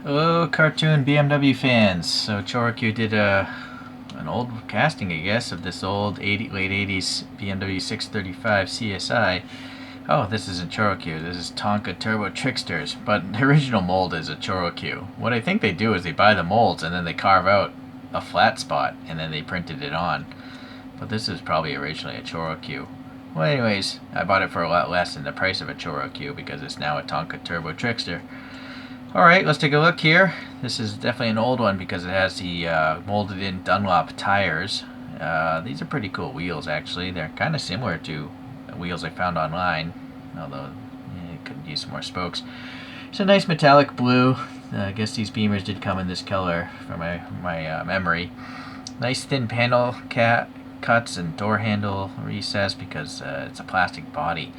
Hello, cartoon BMW fans. So ChoroQ did an old casting, I guess, of this old late 80s BMW 635 CSI. Oh, this isn't ChoroQ. This is Tonka Turbo Tricksters, but the original mold is a ChoroQ. What I think they do is they buy the molds and then they carve out a flat spot and then they printed it on. But this is probably originally a ChoroQ. Well, anyways, I bought it for a lot less than the price of a ChoroQ because it's now a Tonka Turbo Trickster. Alright, let's take a look here. This is definitely an old one because it has the molded in Dunlop tires. These are pretty cool wheels actually. They're kind of similar to wheels I found online, although it could use some more spokes. It's a nice metallic blue. I guess these Beamers did come in this color from my memory. Nice thin panel cuts and door handle recess because it's a plastic body.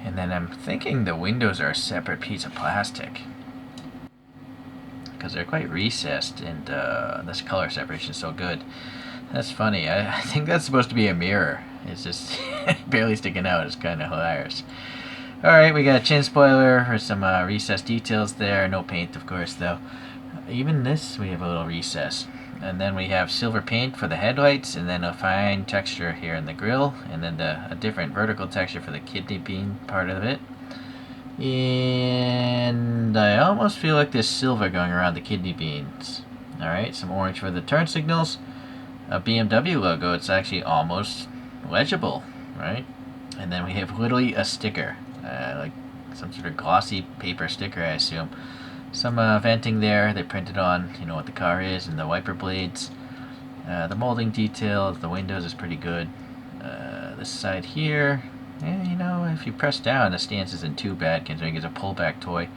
And then I'm thinking the windows are a separate piece of plastic, because they're quite recessed, and this color separation is so good. That's funny. I think that's supposed to be a mirror. It's just barely sticking out. It's kind of hilarious. Alright, we got a chin spoiler for some recessed details there. No paint, of course, though. Even this, we have a little recess. And then we have silver paint for the headlights, and then a fine texture here in the grille, and then a different vertical texture for the kidney bean part of it. And I almost feel like there's silver going around the kidney beans. Alright, some orange for the turn signals. A BMW logo, it's actually almost legible, right? And then we have literally a sticker, like some sort of glossy paper sticker, I assume. Some venting there, they printed on, you know, what the car is, and the wiper blades. The molding detail of the windows is pretty good. This side here, you know, if you press down, the stance isn't too bad considering it's a pullback toy.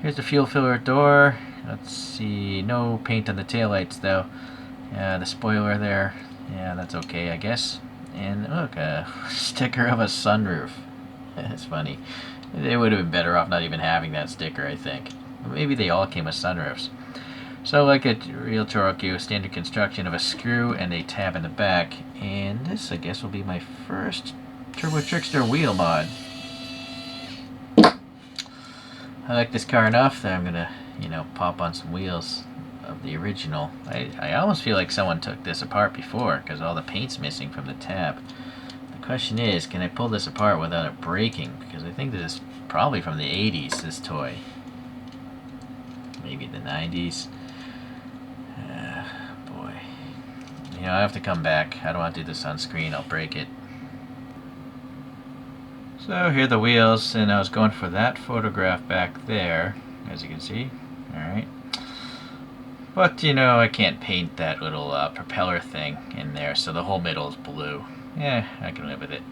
Here's the fuel filler door. Let's see, no paint on the taillights though. The spoiler there, yeah, that's okay, I guess. And look, a sticker of a sunroof. That's funny. They would have been better off not even having that sticker, I think. Maybe they all came with sunroofs. So like a real ChoroQ, standard construction of a screw and a tab in the back. And this, I guess, will be my first Turbo Trickster wheel mod. I like this car enough that I'm gonna, you know, pop on some wheels of the original. I almost feel like someone took this apart before because all the paint's missing from the tab. The question is, can I pull this apart without it breaking? Because I think this is probably from the 80s, this toy. Maybe the 90s. Boy. You know, I have to come back. I don't want to do this on screen. I'll break it. So here are the wheels, and I was going for that photograph back there, as you can see. Alright. But, you know, I can't paint that little propeller thing in there, so the whole middle is blue. Yeah, I can live with it.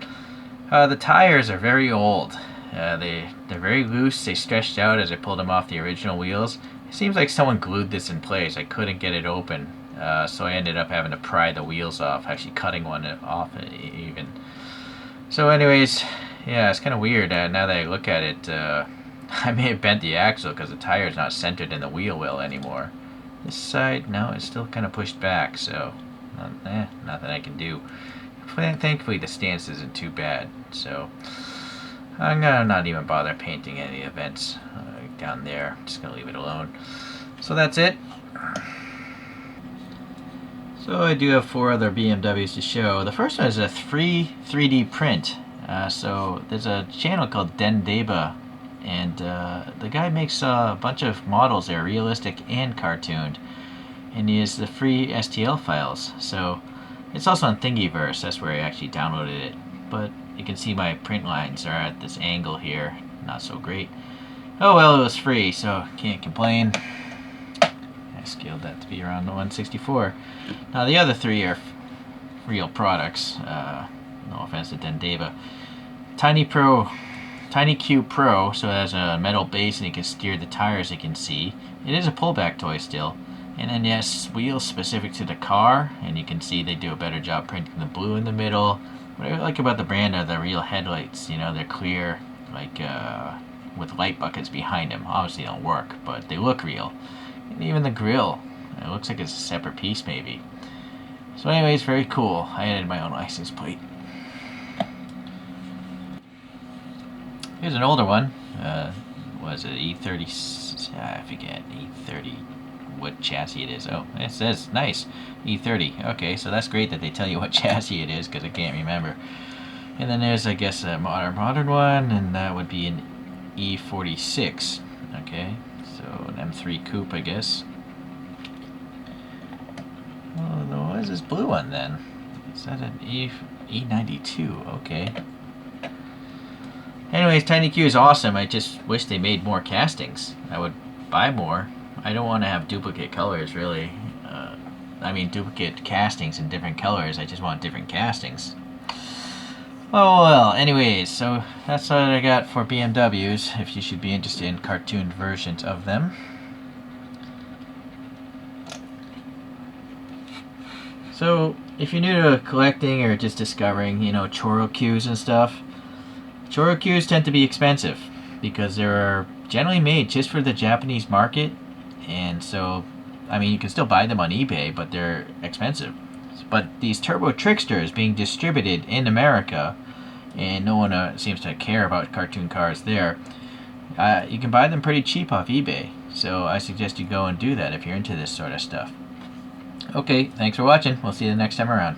The tires are very old. They're very loose. They stretched out as I pulled them off the original wheels. It seems like someone glued this in place. I couldn't get it open, so I ended up having to pry the wheels off, actually cutting one off even. So anyways, yeah, it's kind of weird. Now that I look at it, I may have bent the axle because the tire is not centered in the wheel well anymore. This side, no, it's still kind of pushed back, so nothing I can do. Thankfully, the stance isn't too bad, so I'm gonna not even bother painting any events down there. I'm just gonna leave it alone. So that's it. So I do have 4 other BMWs to show. The first one is a free 3D print. So there's a channel called Dendeba, and the guy makes a bunch of models that are realistic and cartooned, and he has the free STL files. So it's also on Thingiverse. That's where I actually downloaded it. But you can see my print lines are at this angle here. Not so great. Oh well, it was free, so can't complain. I scaled that to be around 164. Now the other 3 are real products. No offense to Dendeba. TinyQ Pro, so it has a metal base and you can steer the tires, you can see. It is a pullback toy still. And then yes, wheels specific to the car, and you can see they do a better job printing the blue in the middle. What I like about the brand are the real headlights. You know, they're clear, like with light buckets behind them. Obviously they don't work, but they look real. And even the grill, it looks like it's a separate piece maybe. So anyways, very cool. I added my own license plate. Here's an older one. was it E30? I forget. E30. What chassis it is. Oh, it says nice. E30. Okay, so that's great that they tell you what chassis it is, because I can't remember. And then there's, I guess, a modern one, and that would be an E46. Okay, so an M3 coupe, I guess. Oh, what is this blue one then? Is that an E92? Okay. Anyways, Tiny Q is awesome. I just wish they made more castings. I would buy more. I don't want to have duplicate colors, really. I mean, duplicate castings in different colors. I just want different castings. Oh well, anyways, so that's what I got for BMWs, if you should be interested in cartooned versions of them. So, if you're new to collecting or just discovering, Choro-Qs and stuff, Choro-Qs tend to be expensive because they're generally made just for the Japanese market, and so, I mean, you can still buy them on eBay, but they're expensive. But these Turbo Tricksters being distributed in America, and no one seems to care about cartoon cars there, you can buy them pretty cheap off eBay. So I suggest you go and do that if you're into this sort of stuff. Okay, thanks for watching. We'll see you the next time around.